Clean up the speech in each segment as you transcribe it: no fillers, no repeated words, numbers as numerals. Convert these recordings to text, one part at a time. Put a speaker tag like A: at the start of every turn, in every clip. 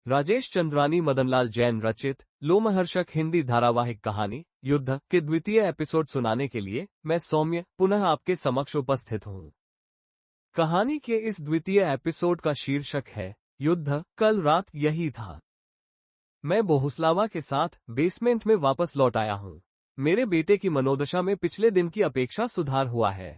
A: राजेश चंद्रानी मदनलाल जैन रचित लोमहर्षक हिंदी धारावाहिक कहानी युद्ध के द्वितीय एपिसोड सुनाने के लिए मैं सौम्य पुनः आपके समक्ष उपस्थित हूँ। कहानी के इस द्वितीय एपिसोड का शीर्षक है युद्ध। कल रात यही था। मैं बोहुस्लावा के साथ बेसमेंट में वापस लौट आया हूँ। मेरे बेटे की मनोदशा में पिछले दिन की अपेक्षा सुधार हुआ है।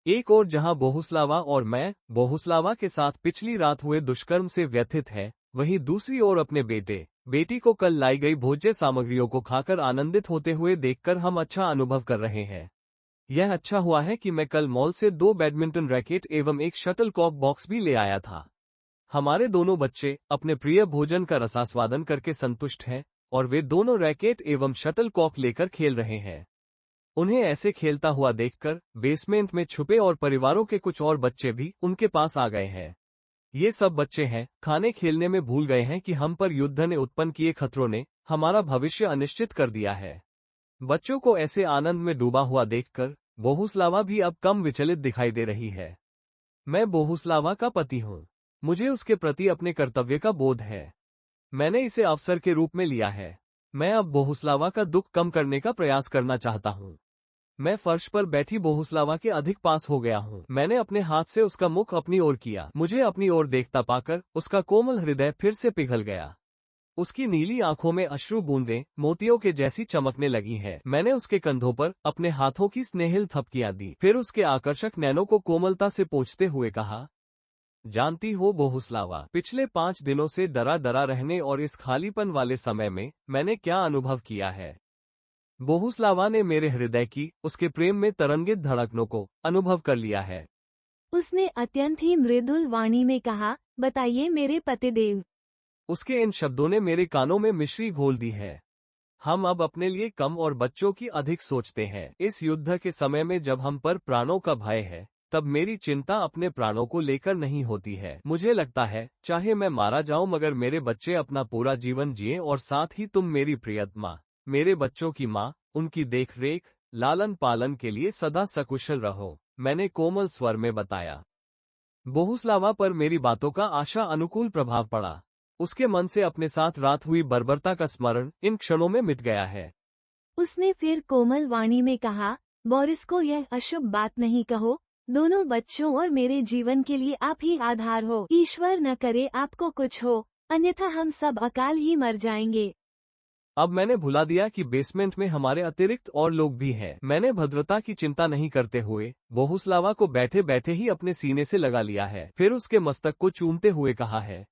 A: एक ओर जहां बोहुस्लावा और मैं बोहुस्लावा के साथ पिछली रात हुए दुष्कर्म से व्यथित है, वहीं दूसरी ओर अपने बेटी को कल लाई गई भोज्य सामग्रियों को खाकर आनंदित होते हुए देखकर हम अच्छा अनुभव कर रहे हैं। यह अच्छा हुआ है कि मैं कल मॉल से 2 बैडमिंटन रैकेट एवं एक शटलकॉक बॉक्स भी ले आया था। हमारे दोनों बच्चे अपने प्रिय भोजन का रसास्वादन करके संतुष्ट हैं और वे दोनों रैकेट एवं शटलकॉक लेकर खेल रहे हैं। उन्हें ऐसे खेलता हुआ देखकर बेसमेंट में छुपे और परिवारों के कुछ और बच्चे भी उनके पास आ गए हैं। ये सब बच्चे हैं खाने खेलने में भूल गए हैं कि हम पर युद्ध ने उत्पन्न किए खतरों ने हमारा भविष्य अनिश्चित कर दिया है। बच्चों को ऐसे आनंद में डूबा हुआ देखकर बोहुस्लावा भी अब कम विचलित दिखाई दे रही है। मैं बोहुस्लावा का पति हूँ। मुझे उसके प्रति अपने कर्तव्य का बोध है। मैंने इसे अवसर के रूप में लिया है। मैं अब बोहुस्लावा का दुख कम करने का प्रयास करना चाहता हूँ। मैं फर्श पर बैठी बोहुस्लावा के अधिक पास हो गया हूँ। मैंने अपने हाथ से उसका मुख अपनी ओर किया। मुझे अपनी ओर देखता पाकर उसका कोमल हृदय फिर से पिघल गया। उसकी नीली आंखों में अश्रु बूंदें मोतियों के जैसी चमकने लगी हैं। मैंने उसके कंधों पर अपने हाथों की स्नेहिल थपकियां दी। फिर उसके आकर्षक नैनों को कोमलता से पोंछते हुए कहा, जानती हो बोहुस्लावा, पिछले 5 दिनों से डरा डरा रहने और इस खालीपन वाले समय में मैंने क्या अनुभव किया है। बोहुस्लावा ने मेरे हृदय की उसके प्रेम में तरंगित धड़कनों को अनुभव कर लिया है।
B: उसने अत्यंत ही मृदुल वाणी में कहा, बताइए मेरे पतिदेव।
A: उसके इन शब्दों ने मेरे कानों में मिश्री घोल दी है। हम अब अपने लिए कम और बच्चों की अधिक सोचते हैं। इस युद्ध के समय में जब हम पर प्राणों का भय है, तब मेरी चिंता अपने प्राणों को लेकर नहीं होती है। मुझे लगता है चाहे मैं मारा जाऊं मगर मेरे बच्चे अपना पूरा जीवन जिए और साथ ही तुम मेरी प्रियतमा, मेरे बच्चों की माँ, उनकी देखरेख लालन पालन के लिए सदा सकुशल रहो, मैंने कोमल स्वर में बताया। बोहुस्लावा पर मेरी बातों का आशा अनुकूल प्रभाव पड़ा। उसके मन से अपने साथ रात हुई बर्बरता का स्मरण इन क्षणों में मिट गया है।
B: उसने फिर कोमल वाणी में कहा, बोरिस को यह अशुभ बात नहीं कहो। दोनों बच्चों और मेरे जीवन के लिए आप ही आधार हो। ईश्वर न करे आपको कुछ हो, अन्यथा हम सब अकाल ही मर जाएंगे।
A: अब मैंने भुला दिया कि बेसमेंट में हमारे अतिरिक्त और लोग भी हैं। मैंने भद्रता की चिंता नहीं करते हुए बोहुस्लावा को बैठे बैठे ही अपने सीने से लगा लिया है। फिर उसके मस्तक को चूमते हुए कहा है,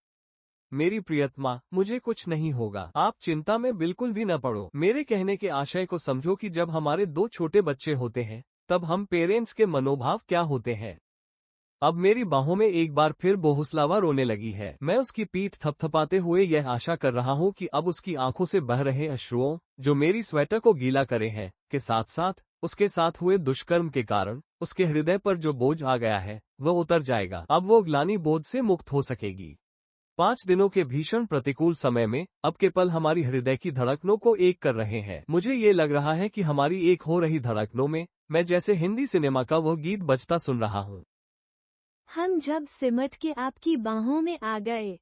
A: मेरी प्रियतमा, मुझे कुछ नहीं होगा। आप चिंता में बिल्कुल भी न पड़ो। मेरे कहने के आशय को समझो कि जब हमारे 2 छोटे बच्चे होते हैं तब हम पेरेंट्स के मनोभाव क्या होते हैं। अब मेरी बाहों में एक बार फिर बोहुस्लावा रोने लगी है। मैं उसकी पीठ थपथपाते हुए यह आशा कर रहा हूँ कि अब उसकी आंखों से बह रहे अश्रुओं, जो मेरी स्वेटर को गीला करे हैं, के साथ साथ उसके साथ हुए दुष्कर्म के कारण उसके हृदय पर जो बोझ आ गया है वह उतर जाएगा। अब वो ग्लानि बोझ से मुक्त हो सकेगी। 5 दिनों के भीषण प्रतिकूल समय में अब के पल हमारी हृदय की धड़कनों को एक कर रहे हैं। मुझे ये लग रहा है कि हमारी एक हो रही धड़कनों में मैं जैसे हिंदी सिनेमा का वह गीत बजता सुन रहा हूँ।
B: हम जब सिमट के आपकी बाहों में आ गए,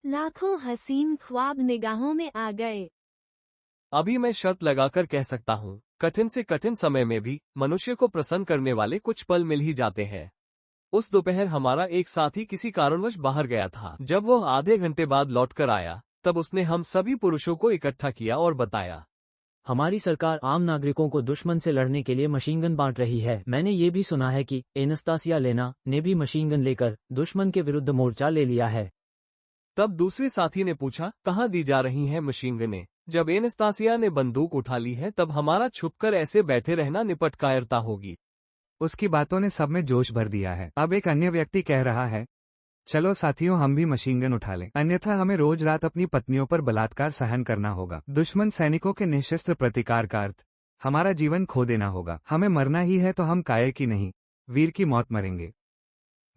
B: लाखों हसीन ख्वाब निगाहों में आ गए।
A: अभी मैं शर्त लगाकर कह सकता हूँ, कठिन से कठिन समय में भी मनुष्य को प्रसन्न करने वाले कुछ पल मिल ही जाते हैं। उस दोपहर हमारा एक साथी किसी कारणवश बाहर गया था। जब वह आधे घंटे बाद लौटकर आया, तब उसने हम सभी पुरुषों को इकट्ठा किया और बताया,
C: हमारी सरकार आम नागरिकों को दुश्मन से लड़ने के लिए मशीन गन बांट रही है। मैंने ये भी सुना है कि एनास्तासिया लेना ने भी मशीन गन लेकर दुश्मन के विरुद्ध मोर्चा ले लिया है।
A: तब दूसरे साथी ने पूछा, कहाँ दी जा रही हैं मशीन गनें? जब एनास्तासिया ने बंदूक उठा ली है तब हमारा छुपकर ऐसे बैठे रहना निपट कायरता होगी।
D: उसकी बातों ने सब में जोश भर दिया है। अब एक अन्य व्यक्ति कह रहा है, चलो साथियों हम भी मशीन गन उठा लें, अन्यथा हमें रोज रात अपनी पत्नियों पर बलात्कार सहन करना होगा। दुश्मन सैनिकों के निःशस्त्र प्रतिकार का अर्थ हमारा जीवन खो देना होगा। हमें मरना ही है तो हम कायर की नहीं, वीर की मौत मरेंगे।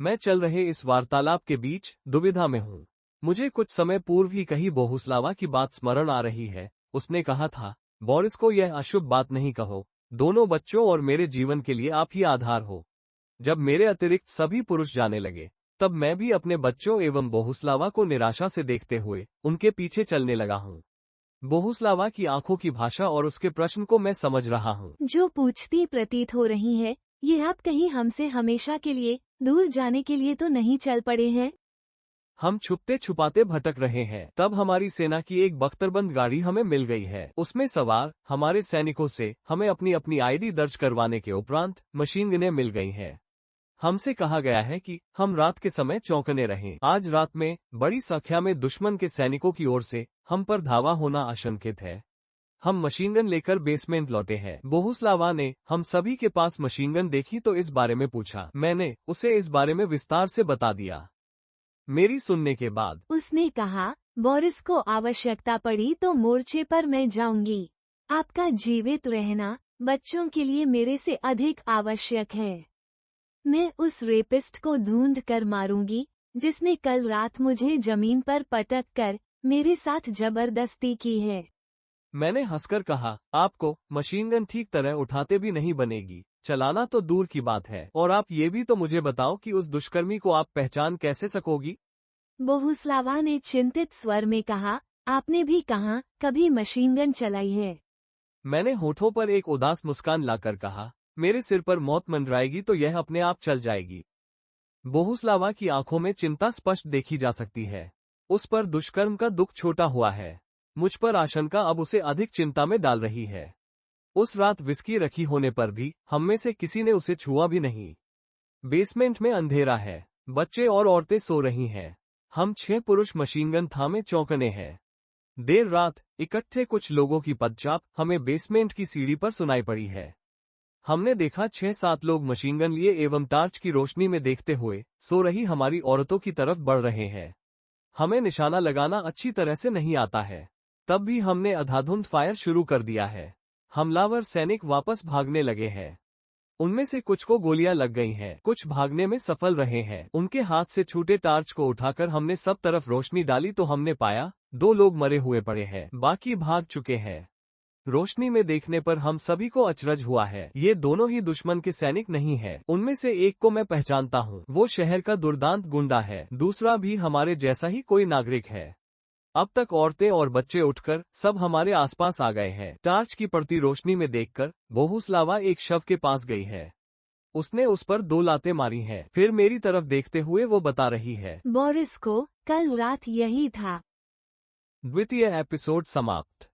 A: मैं चल रहे इस वार्तालाप के बीच दुविधा में हूँ। मुझे कुछ समय पूर्व ही कही बोहुस्लावा की बात स्मरण आ रही है। उसने कहा था, बोरिस को यह अशुभ बात नहीं कहो। दोनों बच्चों और मेरे जीवन के लिए आप ही आधार हो। जब मेरे अतिरिक्त सभी पुरुष जाने लगे तब मैं भी अपने बच्चों एवं बोहुस्लावा को निराशा से देखते हुए उनके पीछे चलने लगा हूँ। बोहुस्लावा की आंखों की भाषा और उसके प्रश्न को मैं समझ रहा हूँ।
B: जो पूछती प्रतीत हो रही है, ये आप कहीं हमसे हमेशा के लिए दूर जाने के लिए तो नहीं चल पड़े हैं?
A: हम छुपते छुपाते भटक रहे हैं। तब हमारी सेना की एक बख्तरबंद गाड़ी हमें मिल गई है। उसमें सवार हमारे सैनिकों से हमें अपनी अपनी आईडी दर्ज करवाने के उपरांत मशीन गनें मिल गई हैं। हमसे कहा गया है कि हम रात के समय चौकने रहें। आज रात में बड़ी संख्या में दुश्मन के सैनिकों की ओर से हम पर धावा होना आशंकित है। हम मशीनगन लेकर बेसमेंट लौटे हैं। बोहुस्लावा ने हम सभी के पास मशीनगन देखी तो इस बारे में पूछा। मैंने उसे इस बारे में विस्तार से बता दिया। मेरी सुनने के बाद
B: उसने कहा, बोरिस को आवश्यकता पड़ी तो मोर्चे पर मैं जाऊंगी। आपका जीवित रहना बच्चों के लिए मेरे से अधिक आवश्यक है। मैं उस रेपिस्ट को ढूंढ कर मारूंगी जिसने कल रात मुझे जमीन पर पटक कर मेरे साथ जबरदस्ती की है।
A: मैंने हंसकर कहा, आपको मशीनगन ठीक तरह उठाते भी नहीं बनेगी, चलाना तो दूर की बात है। और आप ये भी तो मुझे बताओ कि उस दुष्कर्मी को आप पहचान कैसे सकोगी?
B: बोहुस्लावा ने चिंतित स्वर में कहा, आपने भी कहा कभी मशीनगन चलाई है?
A: मैंने होठों पर एक उदास मुस्कान लाकर कहा, मेरे सिर पर मौत मंडराएगी तो यह अपने आप चल जाएगी। बोहुस्लावा की आंखों में चिंता स्पष्ट देखी जा सकती है। उस पर दुष्कर्म का दुख छोटा हुआ है। मुझ पर आशंका अब उसे अधिक चिंता में डाल रही है। उस रात विस्की रखी होने पर भी हम में से किसी ने उसे छुआ भी नहीं। बेसमेंट में अंधेरा है, बच्चे और औरतें सो रही हैं। हम 6 पुरुष मशीनगन थामे चौंकने हैं। देर रात इकट्ठे कुछ लोगों की पदचाप हमें बेसमेंट की सीढ़ी पर सुनाई पड़ी है। हमने देखा 6-7 लोग मशीनगन लिए एवं टार्च की रोशनी में देखते हुए सो रही हमारी औरतों की तरफ बढ़ रहे हैं। हमें निशाना लगाना अच्छी तरह से नहीं आता है, तब भी हमने अंधाधुंध फायर शुरू कर दिया है। हमलावर सैनिक वापस भागने लगे हैं। उनमें से कुछ को गोलियां लग गई हैं, कुछ भागने में सफल रहे हैं। उनके हाथ से छूटे टार्च को उठाकर हमने सब तरफ रोशनी डाली तो हमने पाया 2 लोग मरे हुए पड़े हैं, बाकी भाग चुके हैं। रोशनी में देखने पर हम सभी को अचरज हुआ है। ये दोनों ही दुश्मन के सैनिक नहीं हैं। उनमें से एक को मैं पहचानता हूँ, वो शहर का दुर्दांत गुंडा है। दूसरा भी हमारे जैसा ही कोई नागरिक है। अब तक औरतें और बच्चे उठकर सब हमारे आसपास आ गए हैं। टार्च की पड़ती रोशनी में देखकर बोहुस्लावा एक शव के पास गई है। उसने उस पर 2 लातें मारी हैं। फिर मेरी तरफ देखते हुए वो बता रही है,
B: बोरिस को कल रात यही था।
A: द्वितीय एपिसोड समाप्त।